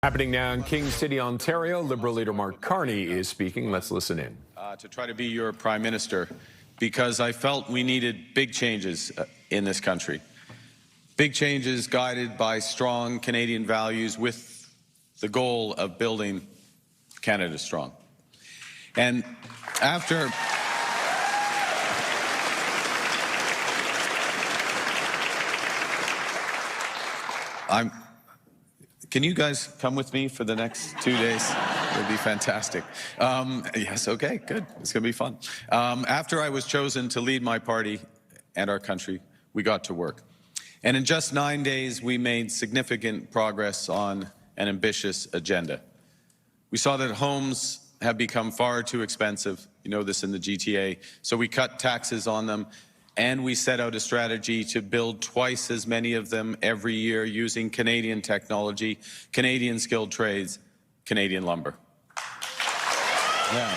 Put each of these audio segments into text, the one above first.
Happening now in King City, Ontario, Liberal leader Mark Carney is speaking. Let's listen in. To try to be your Prime Minister because I felt we needed big changes in this country. Big changes guided by strong Canadian values with the goal of building Canada strong. And after Can you guys come with me for the next 2 days? It would be fantastic. Yes, okay, good. It's going to be fun. After I was chosen to lead my party and our country, we got to work. And in just 9 days, we made significant progress on an ambitious agenda. We saw that homes have become far too expensive. You know this in the GTA. So we cut taxes on them. And we set out a strategy to build twice as many of them every year using Canadian technology, Canadian skilled trades, Canadian lumber. Yeah.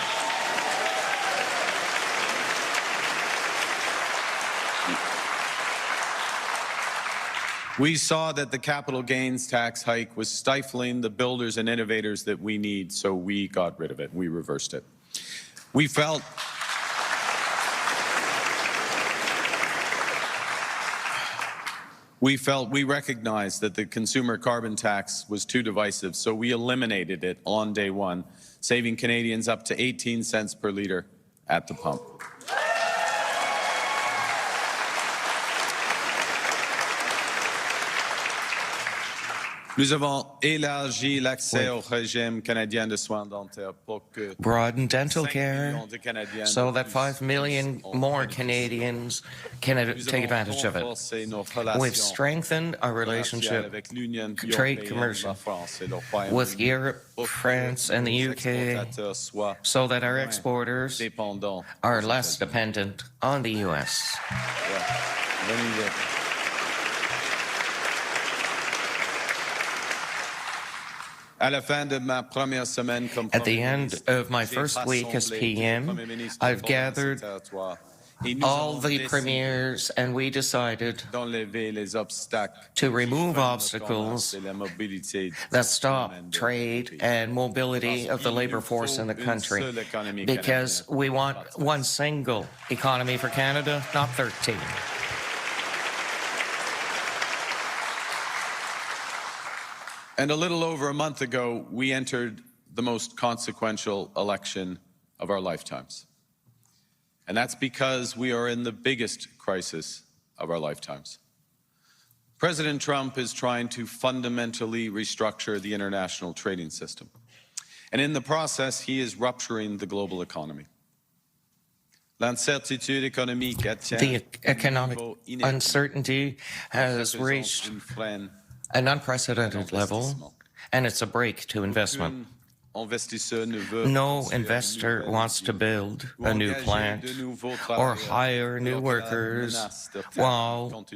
We saw that the capital gains tax hike was stifling the builders and innovators that we need, so we got rid of it. We reversed it. We recognized that the consumer carbon tax was too divisive, so we eliminated it on day one, saving Canadians up to 18 cents per litre at the pump. Nous avons élargi l'accès au régime canadien de soins dentaires pour que broaden dental care so that 5 million more Canadians can take advantage of it. We've strengthened our relationship, trade commercial, with Europe, France, and the UK so that our exporters are less dependent on the US. At the end of my first week as PM, I've gathered all the premiers and we decided to remove obstacles that stop trade and mobility of the labor force in the country, because we want one single economy for Canada, not 13. And a little over a month ago, we entered the most consequential election of our lifetimes. And that's because we are in the biggest crisis of our lifetimes. President Trump is trying to fundamentally restructure the international trading system. And in the process, he is rupturing the global economy. The economic uncertainty has reached an unprecedented level, and it's a break to investment. No investor wants to build a new plant or hire new workers while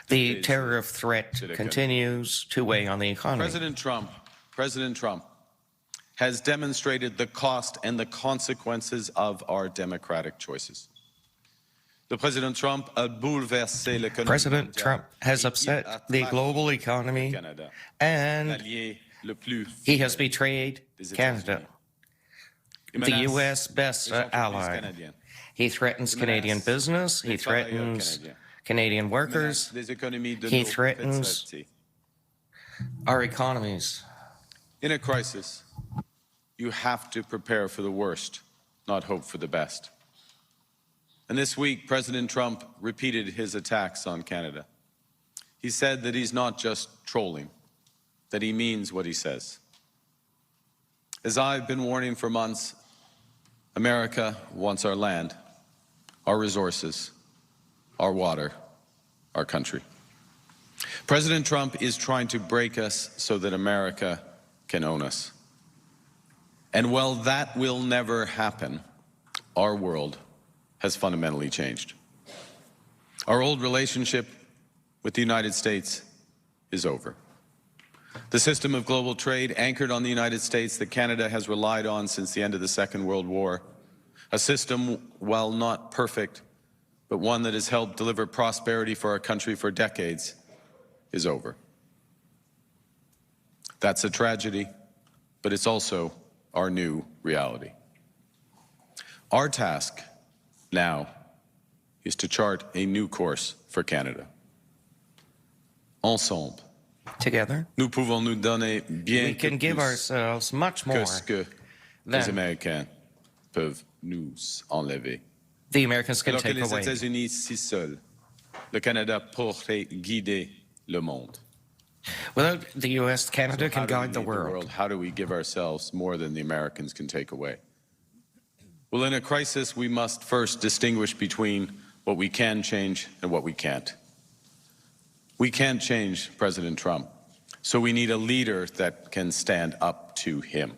the tariff threat continues to weigh on the economy. President Trump has demonstrated the cost and the consequences of our democratic choices. President Trump has upset the global economy, and he has betrayed Canada, the U.S. best ally. He threatens Canadian business, he threatens Canadian workers, he threatens our economies. In a crisis, you have to prepare for the worst, not hope for the best. And this week, President Trump repeated his attacks on Canada. He said that he's not just trolling, that he means what he says. As I've been warning for months, America wants our land, our resources, our water, our country. President Trump is trying to break us so that America can own us. And while that will never happen, our world has fundamentally changed. Our old relationship with the United States is over. The system of global trade anchored on the United States that Canada has relied on since the end of the Second World War, a system, while not perfect, but one that has helped deliver prosperity for our country for decades, is over. That's a tragedy, but it's also our new reality. Our task now is to chart a new course for Canada. Ensemble, Together, nous pouvons nous donner bien we can give ourselves much more que ce que les Américains peuvent nous enlever. the Americans can Alors que take les away. États-Unis si seuls, le Canada pourrait guider le monde. Without the U.S., Canada can How do we guide the lead world. How do we give ourselves more than the Americans can take away? Well, in a crisis, we must first distinguish between what we can change and what we can't. We can't change President Trump, so we need a leader that can stand up to him.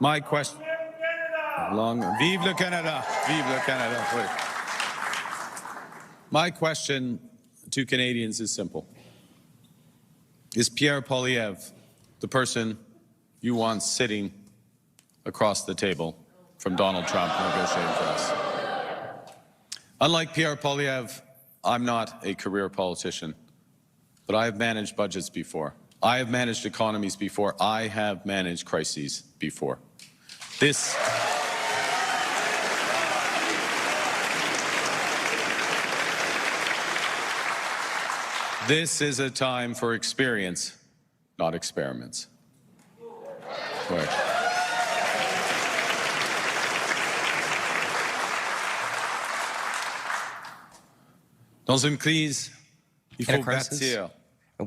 My question. Vive le Canada! Vive le Canada! Wait. My question to Canadians is simple. Is Pierre Poilievre the person you want sitting across the table from Donald Trump negotiating for us? Unlike Pierre Poilievre, I'm not a career politician, but I have managed budgets before. I have managed economies before. I have managed crises before. This is a time for experience, not experiments. Right. Dans une crise, il faut bâtir.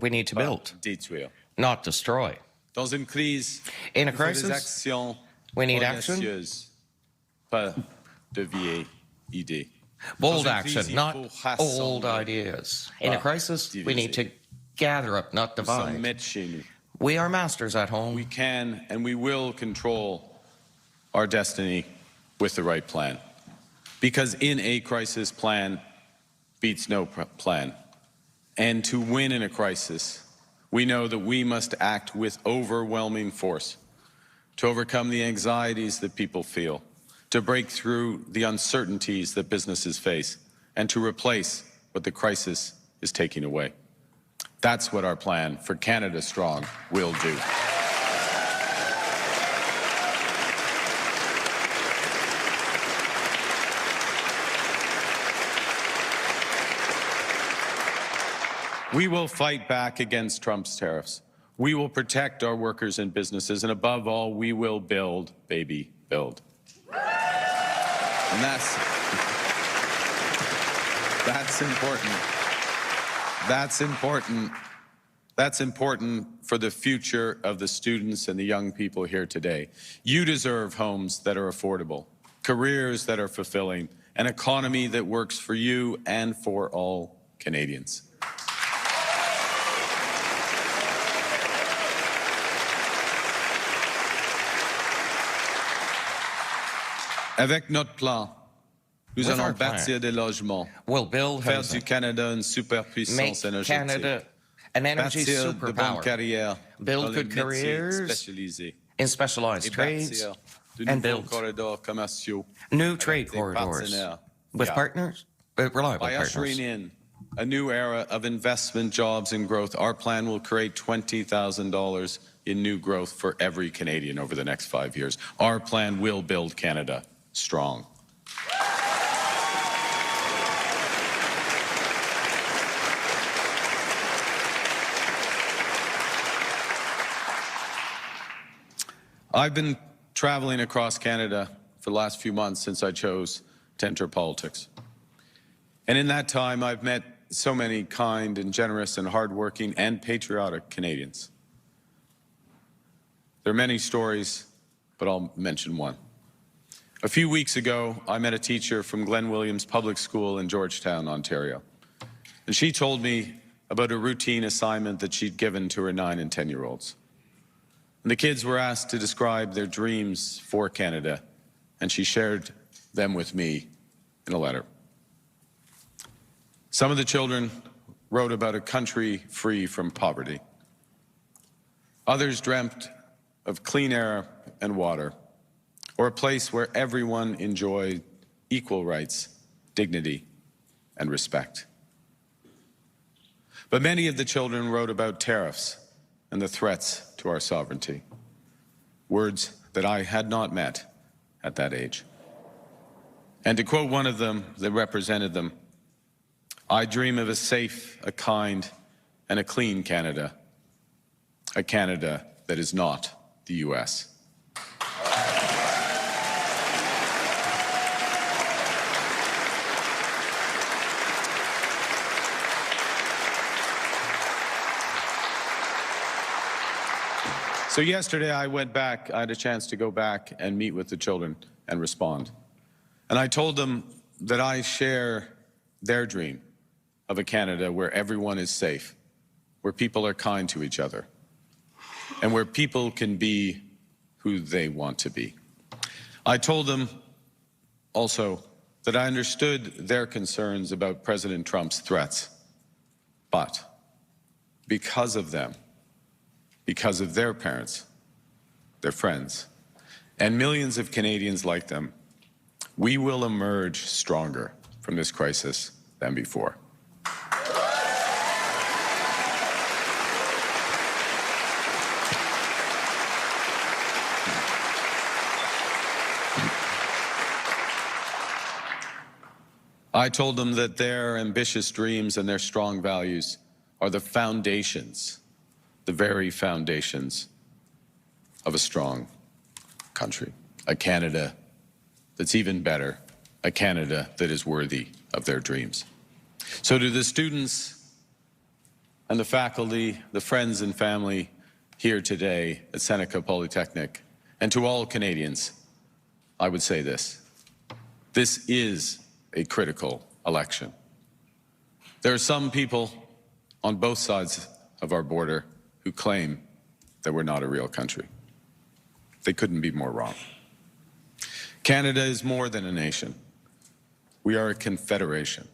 We need to build, détruire. not destroy. Dans une crise, in a il faut des crisis, actions we need action, audacieuses, pas de vieilles idées. bold Dans une action, crise, il not faut old rassembler, ideas. In a pas crisis, we need to diviser. gather up, not Nous sommes divide. maîtres chez nous. We are masters at home. We can and we will control our destiny with the right plan. Because in a crisis, plan beats no plan. And to win in a crisis, we know that we must act with overwhelming force to overcome the anxieties that people feel, to break through the uncertainties that businesses face, and to replace what the crisis is taking away. That's what our plan for Canada Strong will do. We will fight back against Trump's tariffs. We will protect our workers and businesses, and above all, we will build, baby, build. And that's important. That's important. That's important for the future of the students and the young people here today. You deserve homes that are affordable, careers that are fulfilling, an economy that works for you and for all Canadians. Avec notre plan, nous With allons our plan, bâtir des logements, we'll build faire housing, du Canada une superpuissance make énergétique, Canada an energy bâtir de bonnes superpower, carrières dans build les good métiers careers spécialisés, in et specialized trades, bâtir de and nouveaux build corridors commerciaux new avec trade des corridors partenaires with fiables. partners, reliable By ushering partners. in a new era of investment, jobs, and growth, our plan will create $20,000 in new growth for every Canadian over the next 5 years. Our plan will build Canada strong. I've been traveling across Canada for the last few months since I chose to enter politics. And in that time, I've met so many kind and generous and hardworking and patriotic Canadians. There are many stories, but I'll mention one. A few weeks ago, I met a teacher from Glen Williams Public School in Georgetown, Ontario. And she told me about a routine assignment that she'd given to her 9- and 10-year-olds. And the kids were asked to describe their dreams for Canada, and she shared them with me in a letter. Some of the children wrote about a country free from poverty. Others dreamt of clean air and water, or a place where everyone enjoyed equal rights, dignity, and respect. But many of the children wrote about tariffs and the threats to our sovereignty, words that I had not met at that age. And to quote one of them that represented them, I dream of a safe, a kind, and a clean Canada, a Canada that is not the U.S. So yesterday I had a chance to go back and meet with the children and respond. And I told them that I share their dream of a Canada where everyone is safe, where people are kind to each other, and where people can be who they want to be. I told them also that I understood their concerns about President Trump's threats, but because of them, because of their parents, their friends, and millions of Canadians like them, we will emerge stronger from this crisis than before. I told them that their ambitious dreams and their strong values are the foundations, the very foundations of a strong country, a Canada that's even better, a Canada that is worthy of their dreams. So to the students and the faculty, the friends and family here today at Seneca Polytechnic, and to all Canadians, I would say this: this is a critical election. There are some people on both sides of our border who claim that we're not a real country. They couldn't be more wrong. Canada is more than a nation. We are a confederation.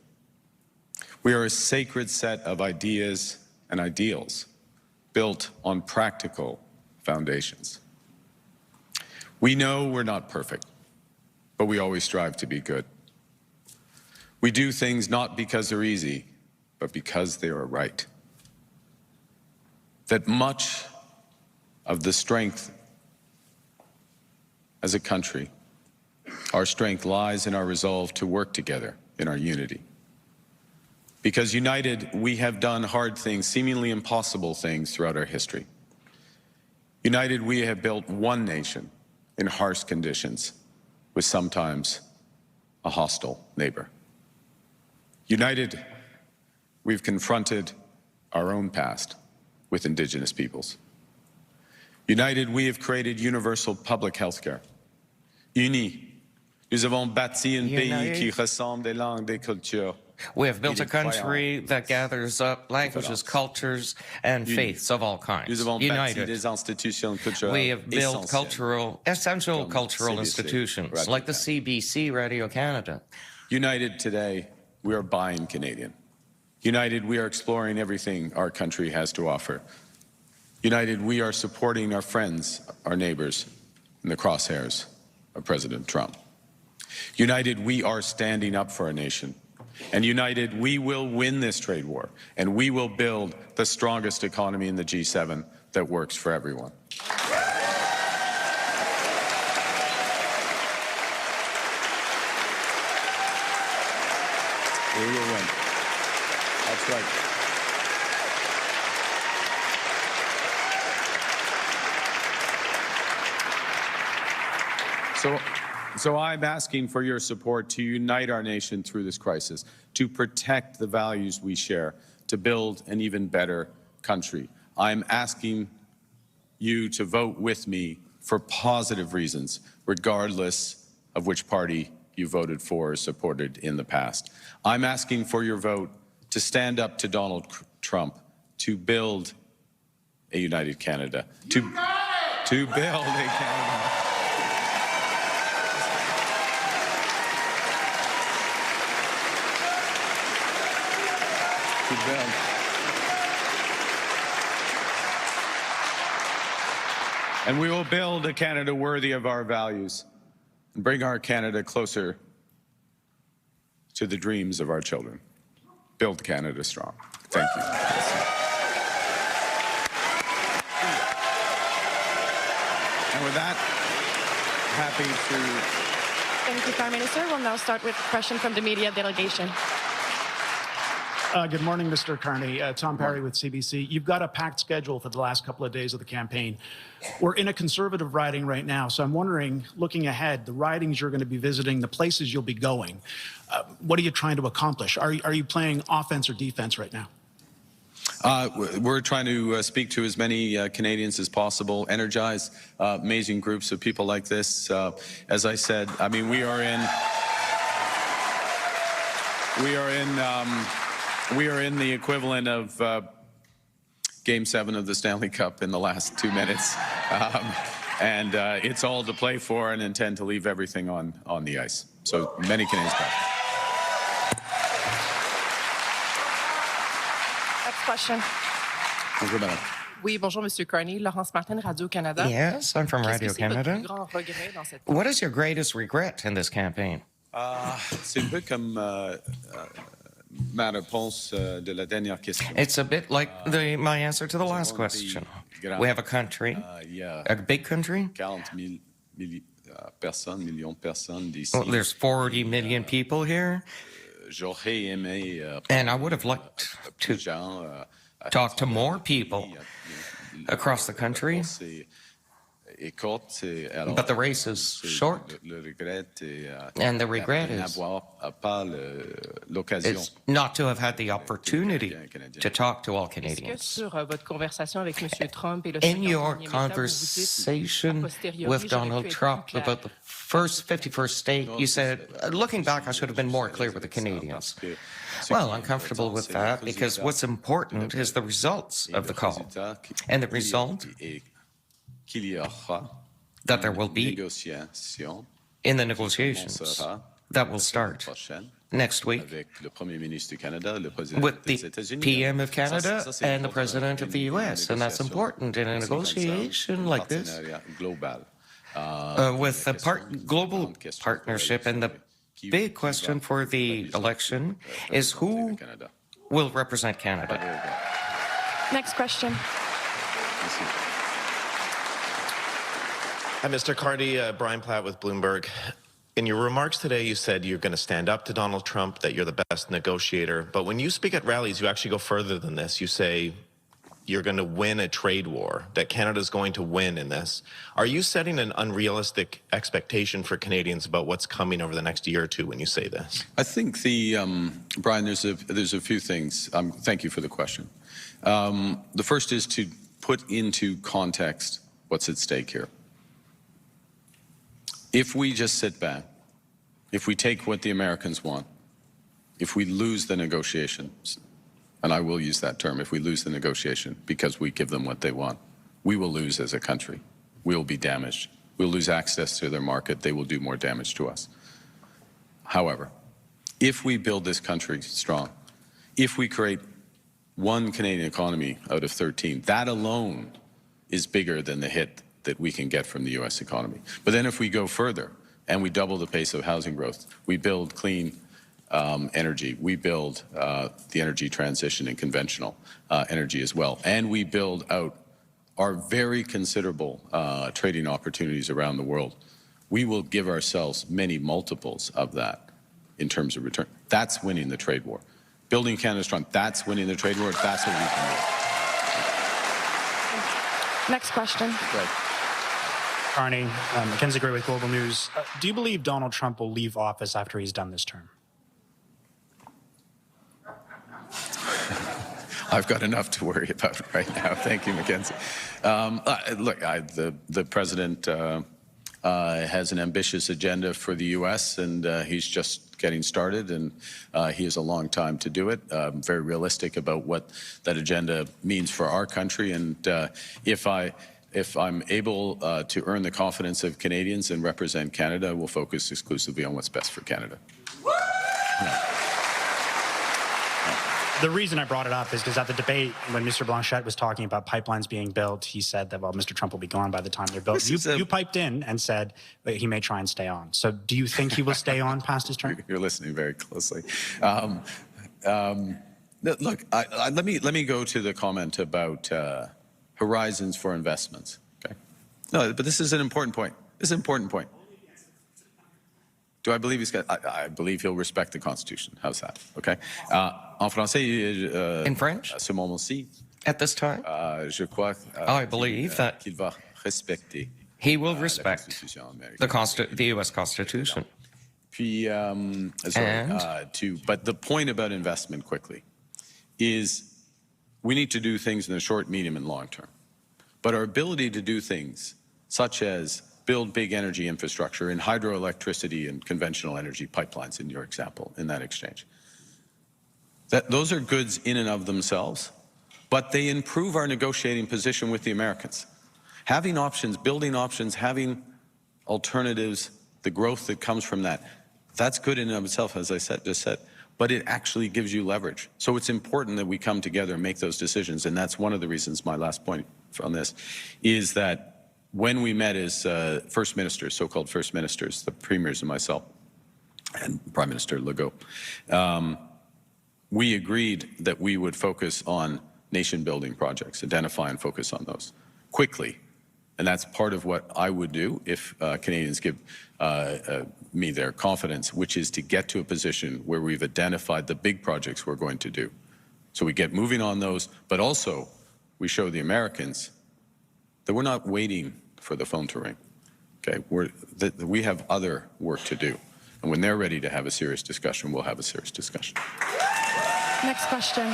We are a sacred set of ideas and ideals built on practical foundations. We know we're not perfect, but we always strive to be good. We do things not because they're easy, but because they are right. That much of the strength as a country, our strength lies in our resolve to work together in our unity. Because united, we have done hard things, seemingly impossible things throughout our history. United, we have built one nation in harsh conditions with sometimes a hostile neighbor. United, we've confronted our own past with Indigenous peoples. United, we have created universal public health care. Unis, nous avons bâti un pays qui ressemble des langues, des cultures. We have built a country that gathers up languages, cultures, and faiths of all kinds. United, we have built essential cultural institutions like the CBC Radio Canada. United today, we are buying Canadian. United, we are exploring everything our country has to offer. United, we are supporting our friends, our neighbors, in the crosshairs of President Trump. United, we are standing up for our nation. And united, we will win this trade war, and we will build the strongest economy in the G7 that works for everyone. We will win. That's right. So I'm asking for your support to unite our nation through this crisis, to protect the values we share, to build an even better country. I'm asking you to vote with me for positive reasons, regardless of which party you voted for or supported in the past. I'm asking for your vote to stand up to Donald Trump, to build a united Canada, to build a Canada. To build And we will build a Canada worthy of our values and bring our Canada closer to the dreams of our children. Build Canada strong. Thank you. And with that, happy to... Thank you, Prime Minister. We'll now start with a question from the media delegation. Good morning, Mr. Carney. Tom Perry with CBC. You've got a packed schedule for the last couple of days of the campaign. We're in a conservative riding right now, so I'm wondering, looking ahead, the ridings you're going to be visiting, the places you'll be going, what are you trying to accomplish? Are you playing offense or defense right now? We're trying to speak to as many Canadians as possible, energize amazing groups of people like this. As I said, I mean, we are in the equivalent of Game 7 of the Stanley Cup in the last 2 minutes. And it's all to play for and intend to leave everything on the ice. So many Canadians back. Next question. Oui, bonjour, Monsieur Carney. Laurence Martin, Radio-Canada. Yes, I'm from Radio-Canada. What is your greatest regret in this campaign? C'est un peu comme ma réponse de la dernière question. It's a bit like my answer to the last question. We have a country, a big country. 40 millions de personnes d'ici. Well, there's 40 million people here. J'aurais aimé and I would have liked to talk to more people across the country. But the race is short, and the regret is not to have had the opportunity to talk to all Canadians. In your conversation with Donald Trump about the first 51st state, you said, looking back, I should have been more clear with the Canadians. Well, I'm comfortable with that because what's important is the results of the call. And the result that there will be in the negotiations that will start next week with the PM of Canada and the President of the U.S. And that's important in a negotiation like this with a global partnership. And the big question for the election is who will represent Canada. Next question. Hi, Mr. Carney. Brian Platt with Bloomberg. In your remarks today, you said you're going to stand up to Donald Trump, that you're the best negotiator. But when you speak at rallies, you actually go further than this. You say you're going to win a trade war, that Canada's going to win in this. Are you setting an unrealistic expectation for Canadians about what's coming over the next year or two when you say this? I think Brian, there's a few things. Thank you for the question. The first is to put into context what's at stake here. If we just sit back, if we take what the Americans want, if we lose the negotiations, and I will use that term, if we lose the negotiation because we give them what they want, we will lose as a country. We will be damaged. We'll lose access to their market. They will do more damage to us. However, if we build this country strong, if we create one Canadian economy out of 13, that alone is bigger than the hit that we can get from the U.S. economy. But then if we go further and we double the pace of housing growth, we build clean energy, we build the energy transition and conventional energy as well, and we build out our very considerable trading opportunities around the world, we will give ourselves many multiples of that in terms of return. That's winning the trade war. Building Canada strong, that's winning the trade war. That's what we can do. Next question. Right. Carney, Mackenzie Gray with Global News. Do you believe Donald Trump will leave office after he's done this term? I've got enough to worry about right now. Thank you, Mackenzie. Look, the president has an ambitious agenda for the U.S., and he's just getting started, and he has a long time to do it. Very realistic about what that agenda means for our country, and if I'm able to earn the confidence of Canadians and represent Canada, we'll focus exclusively on what's best for Canada. the reason I brought it up is because at the debate, when Mr. Blanchet was talking about pipelines being built, he said that, well, Mr. Trump will be gone by the time they're built. You piped in and said that he may try and stay on. So do you think he will stay on past his term? You're listening very closely. Look, let me go to the comment about horizons for investments. Okay. No, but this is an important point. This is an important point. Do I believe I believe he'll respect the Constitution. How's that? Okay. En français, in French, à ce moment-ci, at this time, je crois I believe that qu'il va respecter he will respect the U.S. Constitution. Puis, but the point about investment quickly is we need to do things in the short, medium, and long term. But our ability to do things such as build big energy infrastructure in hydroelectricity and conventional energy pipelines, in your example, in that exchange, those are goods in and of themselves, but they improve our negotiating position with the Americans. Having options, building options, having alternatives, the growth that comes from that, that's good in and of itself, as I just said, but it actually gives you leverage. So it's important that we come together and make those decisions, and that's one of the reasons, my last point on this, is that when we met as first ministers, so-called first ministers, the premiers and myself, and Prime Minister Legault, we agreed that we would focus on nation-building projects, identify and focus on those quickly. And that's part of what I would do if Canadians give me their confidence, which is to get to a position where we've identified the big projects we're going to do. So we get moving on those, but also we show the Americans that we're not waiting for the phone to ring. Okay, we have other work to do. And when they're ready to have a serious discussion, we'll have a serious discussion. Next question.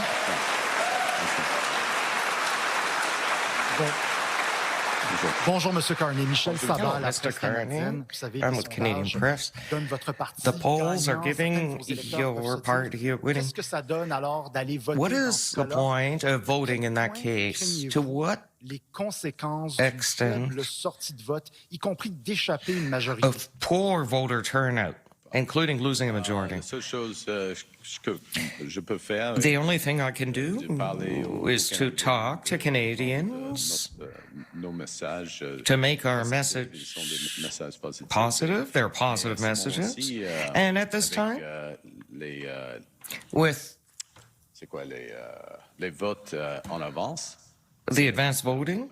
Bonjour, Monsieur Carney. Michel Sabat, la Mr. Carney. I'm with Canadian Press. The polls are giving your party a winning. What is the point of voting in that case? To what extent of poor voter turnout, including losing a majority? The only thing I can do is to talk to Canadians, to make our message positive. They're positive messages. And at this time, with the advanced voting,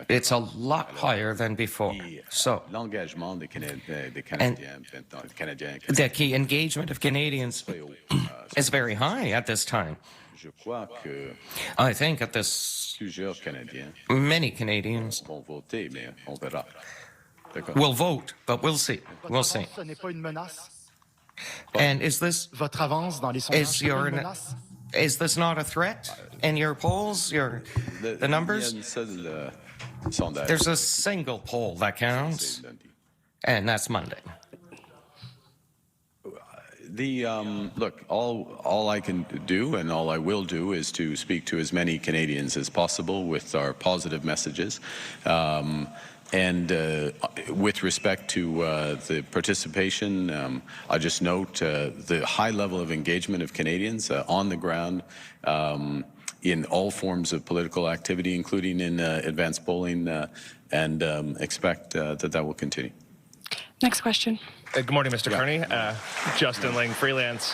it's a lot higher than before. So, the key engagement of Canadians is very high at this time. I think at this, many Canadians will vote, but we'll see. We'll see. And is this not a threat in your polls, the numbers? There's a single poll that counts, and that's Monday. Look, all I can do and all I will do is to speak to as many Canadians as possible with our positive messages. And with respect to the participation, I just note the high level of engagement of Canadians on the ground in all forms of political activity, including in advanced polling, and expect that will continue. Next question. Good morning, Mr. Carney. Justin Ling, freelance.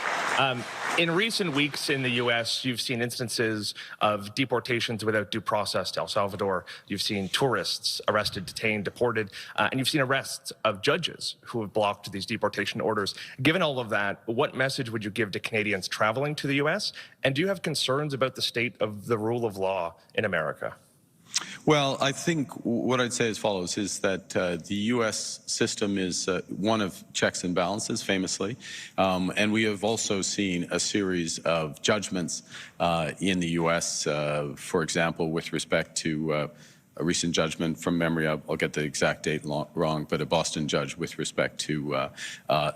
In recent weeks in the U.S., you've seen instances of deportations without due process to El Salvador. You've seen tourists arrested, detained, deported, and you've seen arrests of judges who have blocked these deportation orders. Given all of that, what message would you give to Canadians traveling to the U.S.? And do you have concerns about the state of the rule of law in America? Well, I think what I'd say as follows is that the U.S. system is one of checks and balances, famously, and we have also seen a series of judgments in the U.S., for example, with respect to a recent judgment from memory, I'll get the exact date wrong, but a Boston judge with respect to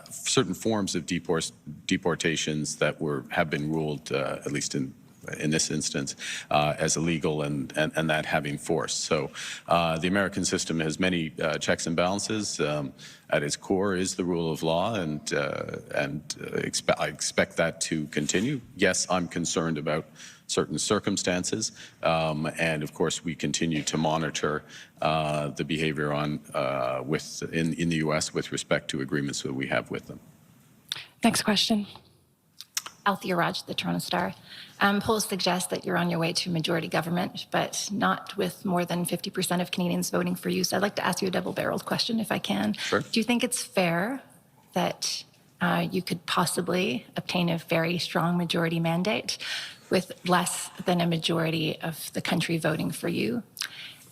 certain forms of deportations that have been ruled, at least in in this instance, as illegal and that having force. So the American system has many checks and balances. At its core is the rule of law, and I expect that to continue. Yes, I'm concerned about certain circumstances, and of course we continue to monitor the behavior in the U.S. with respect to agreements that we have with them. Next question. Althea Raj, the Toronto Star. Polls suggest that you're on your way to majority government, but not with more than 50% of Canadians voting for you. So I'd like to ask you a double-barreled question, if I can. Sure. Do you think it's fair that you could possibly obtain a very strong majority mandate with less than a majority of the country voting for you?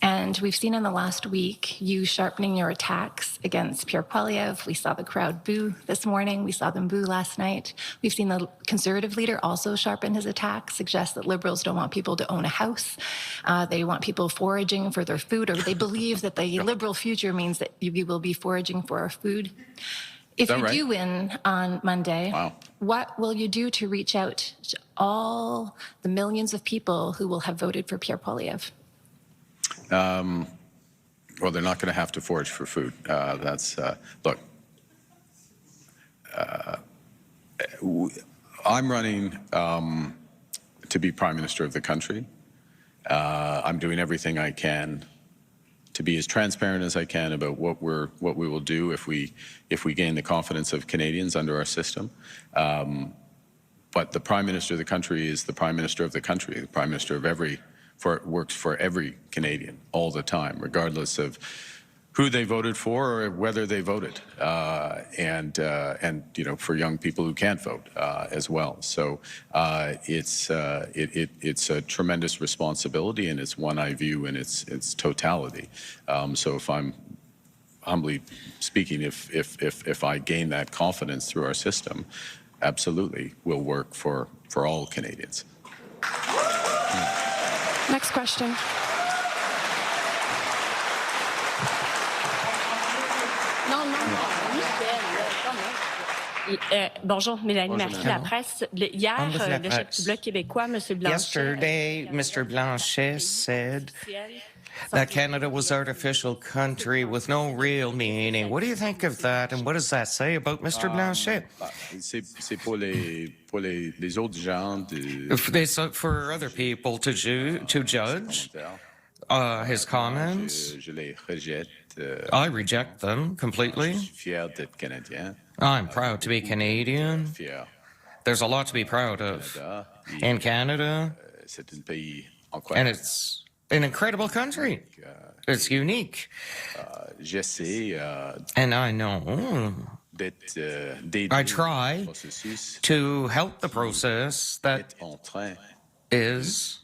And we've seen in the last week you sharpening your attacks against Pierre Poilievre. We saw the crowd boo this morning. We saw them boo last night. We've seen the Conservative leader also sharpen his attacks, suggest that Liberals don't want people to own a house. They want people foraging for their food, or they believe that the Liberal future means that you will be foraging for our food. If you do win on Monday, what will you do to reach out to all the millions of people who will have voted for Pierre Poilievre? Well, they're not going to have to forage for food. Look, I'm running to be Prime Minister of the country. I'm doing everything I can to be as transparent as I can about what we will do if we gain the confidence of Canadians under our system. But the Prime Minister of the country is the Prime Minister of the country, the Prime Minister of works for every Canadian all the time, regardless of who they voted for or whether they voted, and for young people who can't vote as well. So it's a tremendous responsibility, and it's one I view in its totality. So if I'm humbly speaking, if I gain that confidence through our system, absolutely, we'll work for all Canadians. Next question. Bonjour, Mélanie Marquis, la presse. Hier, le chef du Bloc québécois, M. Blanchet... Yesterday, Mr. Blanchet said that Canada was an artificial country with no real meaning. What do you think of that, and what does that say about Mr. Blanchet? C'est pour les autres gens for other people to judge his comments. I reject them completely. I'm proud to be Canadian. There's a lot to be proud of in Canada, and it's an incredible country. It's unique. And I know I try to help the process that is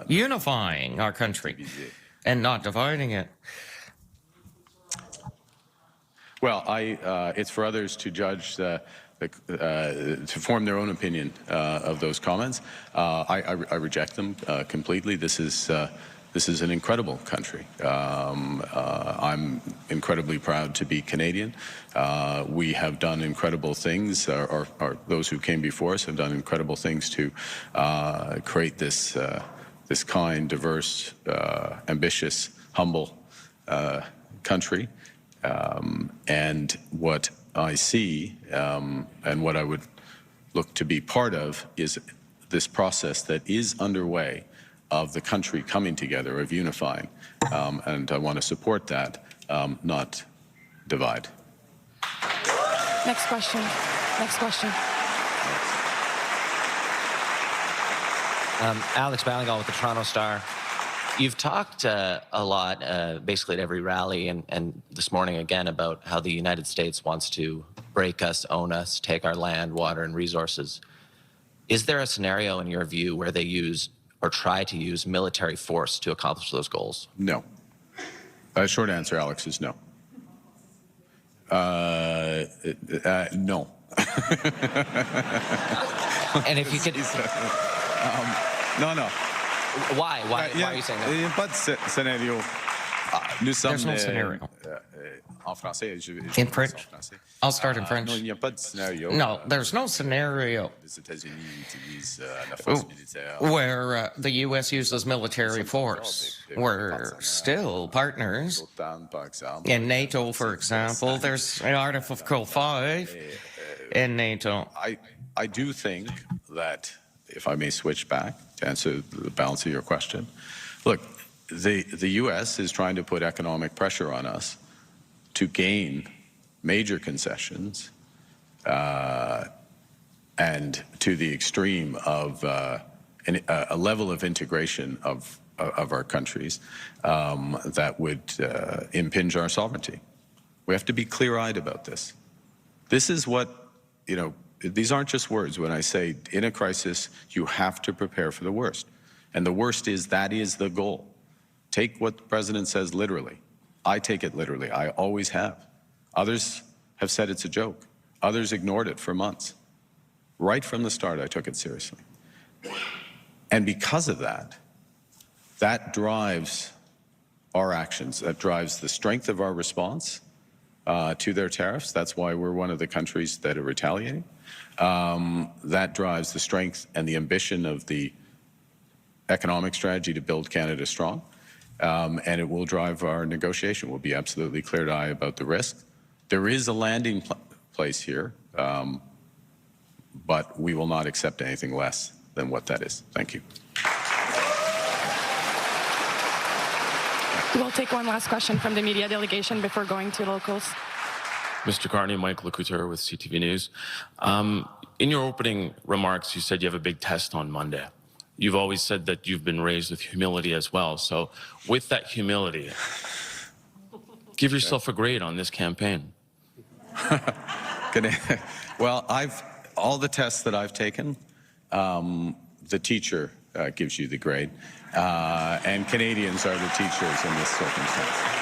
unifying our country and not dividing it. Well, it's for others to judge, to form their own opinion of those comments. I reject them completely. This is an incredible country. I'm incredibly proud to be Canadian. We have done incredible things, or those who came before us have done incredible things to create this kind, diverse, ambitious, humble country. And what I see and what I would look to be part of is this process that is underway of the country coming together, of unifying. And I want to support that, not divide. Next question. Next question. Alex Ballingall with the Toronto Star. You've talked a lot, basically at every rally, and this morning again, about how the United States wants to break us, own us, take our land, water, and resources. Is there a scenario, in your view, where they use or try to use military force to accomplish those goals? No. Short answer, Alex, is no. No. And if you could... No. Why? Why are you saying that? Il n'y a pas de scénario Nous sommes, There's no scenario. En français, In French? I'll start in French. Non, il n'y a pas de scénario. No, there's no scenario Les États-Unis utilisent la force militaire. where the U.S. uses military force. We're still partners. In NATO, for example, there's Article 5 in NATO. I do think that, if I may switch back to answer the balance of your question, look, the U.S. is trying to put economic pressure on us to gain major concessions and to the extreme of a level of integration of our countries that would impinge our sovereignty. We have to be clear-eyed about this. This is what, these aren't just words. When I say in a crisis, you have to prepare for the worst. And the worst is that is the goal. Take what the president says literally. I take it literally. I always have. Others have said it's a joke. Others ignored it for months. Right from the start, I took it seriously. And because of that, that drives our actions. That drives the strength of our response to their tariffs. That's why we're one of the countries that are retaliating. That drives the strength and the ambition of the economic strategy to build Canada strong. And it will drive our negotiation. We'll be absolutely clear-eyed about the risk. There is a landing place here, but we will not accept anything less than what that is. Thank you. We'll take one last question from the media delegation before going to locals. Mr. Carney, Mike Lecouteur with CTV News. In your opening remarks, you said you have a big test on Monday. You've always said that you've been raised with humility as well. So with that humility, give yourself a grade on this campaign. Well, all the tests that I've taken, the teacher gives you the grade, and Canadians are the teachers in this circumstance.